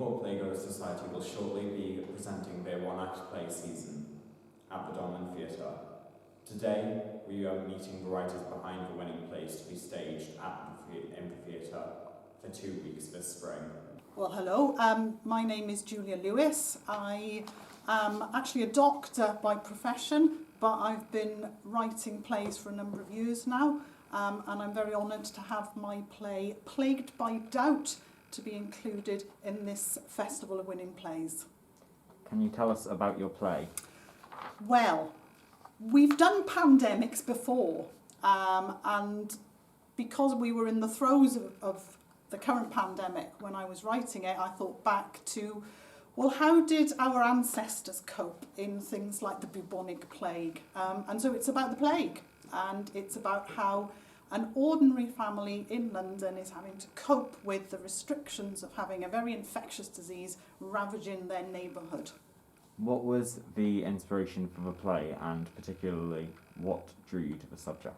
Newport Playgoer Society will shortly be presenting their one-act play season at the Dolman Theatre. Today, we are meeting the writers behind the winning plays to be staged in the theatre for 2 weeks this spring. Well, hello. My name is Julia Lewis. I am actually a doctor by profession, but I've been writing plays for a number of years now, and I'm very honoured to have my play Plagued by Doubt to be included in this Festival of Winning Plays. Can you tell us about your play? Well, we've done pandemics before, and because we were in the throes of the current pandemic when I was writing it, I thought back to, well, how did our ancestors cope in things like the bubonic plague? And so it's about the plague, and it's about how an ordinary family in London is having to cope with the restrictions of having a very infectious disease ravaging their neighbourhood. What was the inspiration for the play, and particularly what drew you to the subject?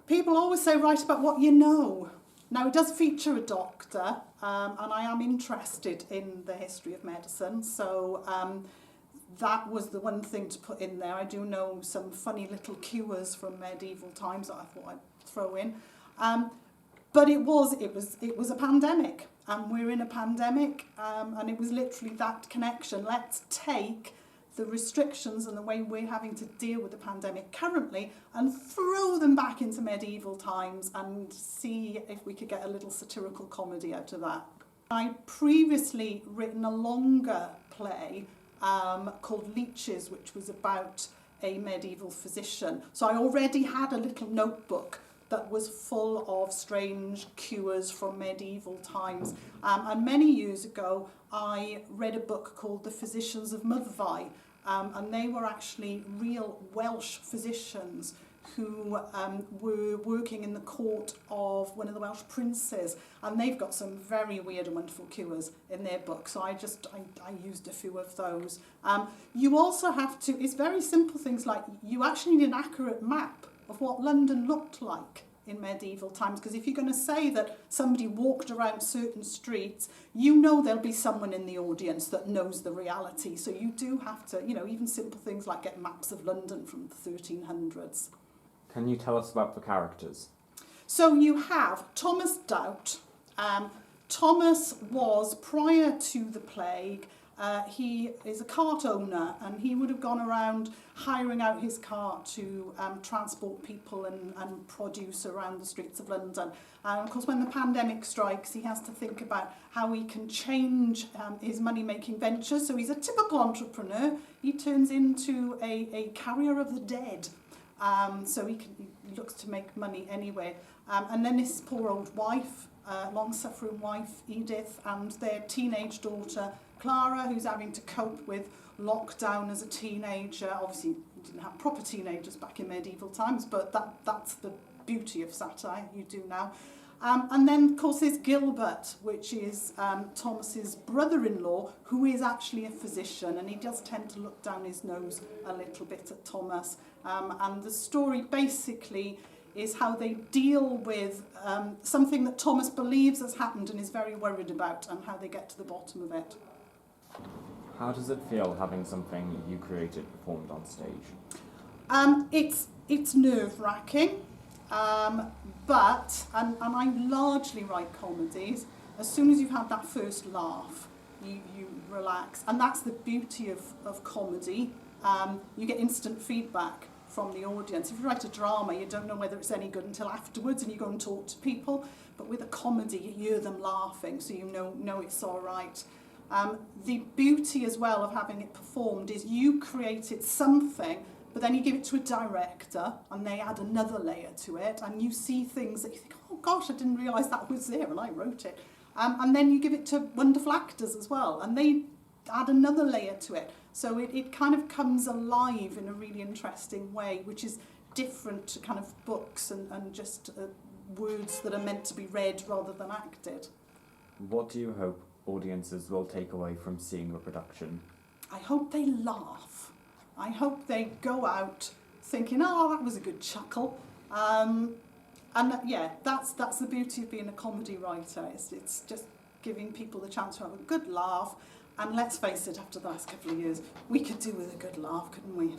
People always say, write about what you know. Now, it does feature a doctor, and I am interested in the history of medicine, so that was the one thing to put in there. I do know some funny little cures from medieval times that I thought I'd throw in. But it was a pandemic, and we're in a pandemic, and it was literally that connection. Let's take the restrictions and the way we're having to deal with the pandemic currently and throw them back into medieval times and see if we could get a little satirical comedy out of that. I'd previously written a longer play called Leeches, which was about a medieval physician. So I already had a little notebook that was full of strange cures from medieval times. And many years ago, I read a book called The Physicians of Myddfai, and they were actually real Welsh physicians who were working in the court of one of the Welsh princes, and they've got some very weird and wonderful cures in their book, so I used a few of those. You also have to, it's very simple things like you actually need an accurate map of what London looked like in medieval times, because if you're going to say that somebody walked around certain streets, you know there'll be someone in the audience that knows the reality, so you do have to, even simple things like get maps of London from the 1300s. Can you tell us about the characters? So you have Thomas Doubt. Thomas was, prior to the plague, he is a cart owner, and he would have gone around hiring out his cart to transport people and produce around the streets of London. And of course, when the pandemic strikes, he has to think about how he can change his money-making ventures. So he's a typical entrepreneur. He turns into a carrier of the dead. So he looks to make money anyway. And then his poor old wife, long-suffering wife, Edith, and their teenage daughter, Clara, who's having to cope with lockdown as a teenager. Obviously, you didn't have proper teenagers back in medieval times, but that's the beauty of satire, you do now. And then, of course, there's Gilbert, which is Thomas's brother-in-law, who is actually a physician, and he does tend to look down his nose a little bit at Thomas. And the story basically is how they deal with something that Thomas believes has happened and is very worried about, and how they get to the bottom of it. How does it feel having something you created performed on stage? It's nerve-wracking, but I largely write comedies. As soon as you've had that first laugh, you relax, and that's the beauty of comedy. You get instant feedback from the audience. If you write a drama, you don't know whether it's any good until afterwards, and you go and talk to people. But with a comedy, you hear them laughing, so you know it's all right. The beauty as well of having it performed is you created something, but then you give it to a director, and they add another layer to it, and you see things that you think, oh gosh, I didn't realise that was there, and I wrote it. And then you give it to wonderful actors as well, and they add another layer to it. So it kind of comes alive in a really interesting way, which is different to kind of books and just words that are meant to be read rather than acted. What do you hope audiences will take away from seeing the production? I hope they laugh. I hope they go out thinking, oh, that was a good chuckle. And yeah, that's the beauty of being a comedy writer. It's just giving people the chance to have a good laugh. And let's face it, after the last couple of years, we could do with a good laugh, couldn't we?